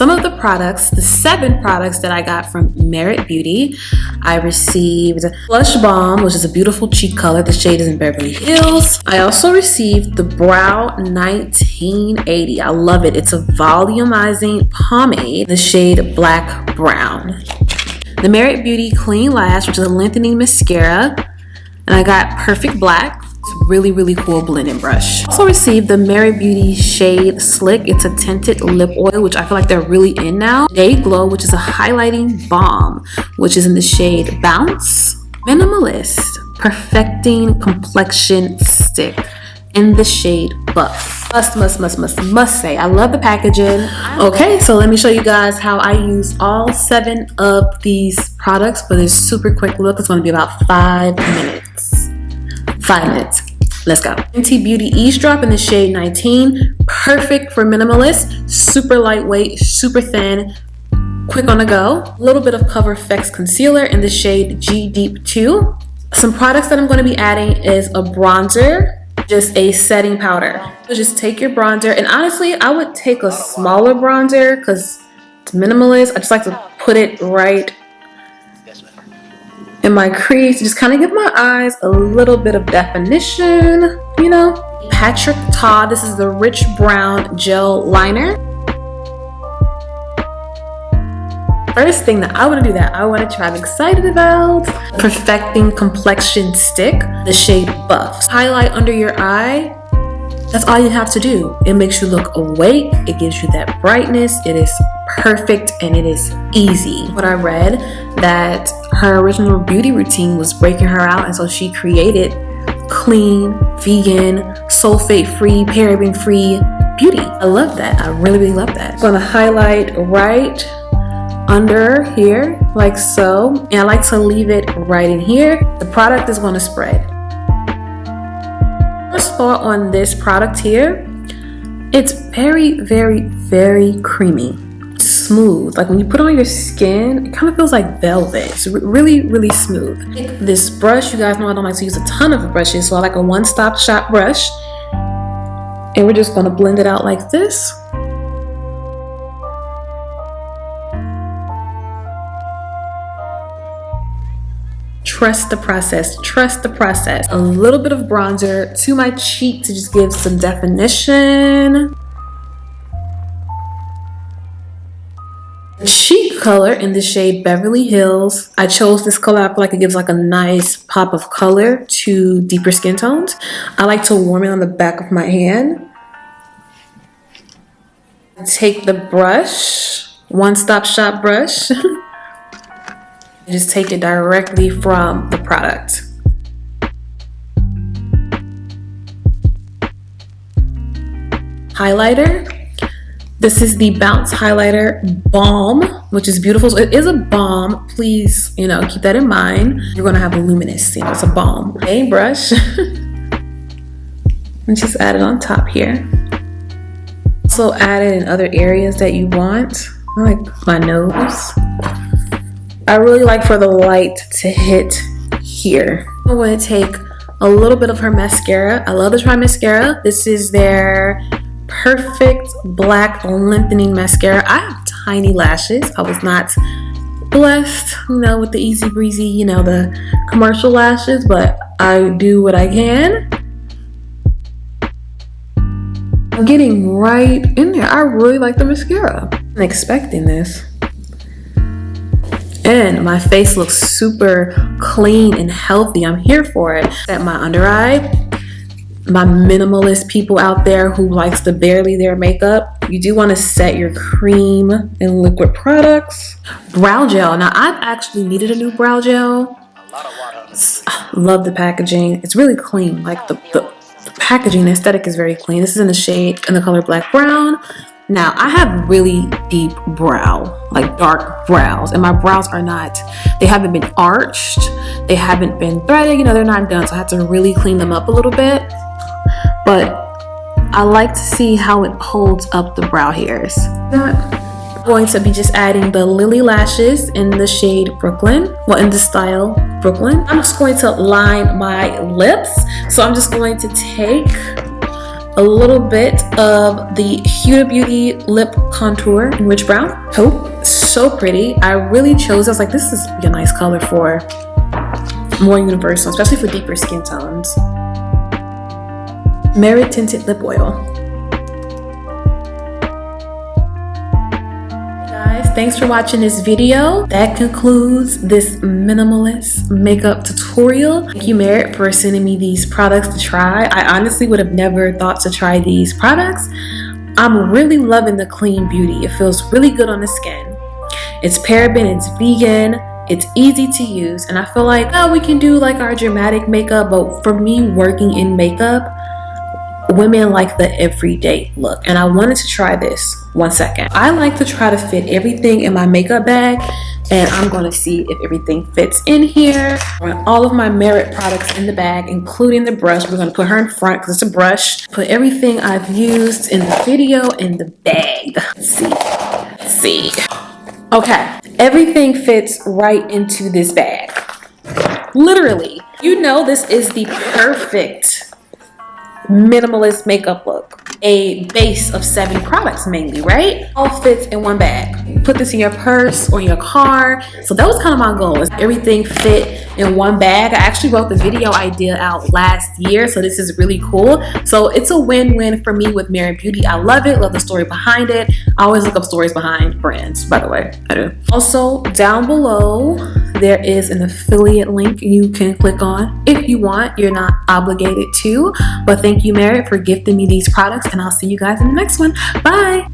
some of the products, the 7 products that I got from Merit Beauty. I received Flush Balm, which is a beautiful cheek color. The shade is in Beverly Hills. I also received the Brow 1980. I love it. It's a volumizing pomade, the shade Black Brown. The Merit Beauty Clean Lash, which is a lengthening mascara. And I got Perfect Black. It's a really, really cool blending brush. Also received the Merit Beauty shade Slick. It's a tinted lip oil, which I feel like they're really in now. Day Glow, which is a highlighting balm, which is in the shade Bounce. Minimalist Perfecting Complexion Stick in the shade Buff. Must say, I love the packaging. Okay, so let me show you guys how I use all 7 of these products for this super quick look. It's going to be about 5 minutes. 5 minutes. Let's go. Fenty Beauty Eavesdrop in the shade 19. Perfect for minimalist. Super lightweight, super thin, quick on the go. A little bit of Cover FX concealer in the shade G Deep 2. Some products that I'm going to be adding is a bronzer, just a setting powder. So just take your bronzer, and honestly, I would take a smaller bronzer because it's minimalist. I just like to put it right in my crease, just kind of give my eyes a little bit of definition, you know. Patrick Ta, this is the Rich Brown Gel Liner. First thing that I want to do that I want to try, I'm excited about, Perfecting Complexion Stick, the shade Buff. Highlight under your eye. That's all you have to do. It makes you look awake. It gives you that brightness. It is perfect and it is easy. What I read, that her original beauty routine was breaking her out, and so she created clean, vegan, sulfate-free, paraben-free beauty. I love that. I really, really love that. I'm gonna highlight right under here, like so. And I like to leave it right in here. The product is gonna spread. First thought on this product here, it's very, very, very creamy. Smooth. Like when you put it on your skin, it kind of feels like velvet. It's really, really smooth. Take this brush. You guys know I don't like to use a ton of brushes, so I like a one-stop shop brush. And we're just gonna blend it out like this. Trust the process, trust the process. A little bit of bronzer to my cheek to just give some definition. Cheek color in the shade Beverly Hills. I chose this color. I feel like it gives like a nice pop of color to deeper skin tones. I like to warm it on the back of my hand. Take the brush, one-stop shop brush. Just take it directly from the product. Highlighter. This is the Bounce Highlighter Balm, which is beautiful. So it is a balm. Please, you know, keep that in mind. You're gonna have a luminous, you know, it's a balm. A brush. And just add it on top here. Also add it in other areas that you want. I like my nose. I really like for the light to hit here. I'm going to take a little bit of her mascara. I love to try mascara. This is their Perfect Black Lengthening Mascara. I have tiny lashes. I was not blessed, you know, with the easy breezy, you know, the commercial lashes, but I do what I can. I'm getting right in there. I really like the mascara. I'm expecting this. And my face looks super clean and healthy. I'm here for it. At my under eye, my minimalist people out there who likes to barely their makeup, you do want to set your cream and liquid products. Brow gel. Now I've actually needed a new brow gel. Love the packaging. It's really clean. Like the packaging aesthetic is very clean. This is in the shade, in the color Black Brown. Now, I have really deep brow, like dark brows, and my brows are not, they haven't been arched, they haven't been threaded, you know, they're not done, so I have to really clean them up a little bit. But I like to see how it holds up the brow hairs. I'm going to be just adding the Lily Lashes in the shade Brooklyn, well, in the style Brooklyn. I'm just going to line my lips, so I'm just going to take a little bit of the Huda Beauty lip contour in rich brown. Taupe, so pretty. I really chose, I was like, this is a nice color for more universal, especially for deeper skin tones. Merit Tinted Lip Oil. Thanks for watching this video. That concludes this minimalist makeup tutorial. Thank you, Merit, for sending me these products to try. I honestly would have never thought to try these products. I'm really loving the Clean Beauty. It feels really good on the skin. It's paraben, it's vegan, it's easy to use, and I feel like, oh, we can do like our dramatic makeup, but for me, working in makeup, women like the everyday look, and I wanted to try this. 1 second. I like to try to fit everything in my makeup bag, and I'm going to see if everything fits in here. I want all of my Merit products in the bag, including the brush. We're going to put her in front because it's a brush. Put everything I've used in the video in the bag. Let's see. Let's see. Okay, everything fits right into this bag. Literally. You know, this is the perfect minimalist makeup look. A base of 7 products mainly, right? All fits in one bag. You put this in your purse or your car. So that was kind of my goal, is everything fit in one bag. I actually wrote the video idea out last year, so this is really cool. So it's a win-win for me with Merit Beauty. I love it, love the story behind it. I always look up stories behind brands, by the way, I do. Also, down below, there is an affiliate link you can click on if you want. You're not obligated to, but thank you, Merit, for gifting me these products, and I'll see you guys in the next one. Bye.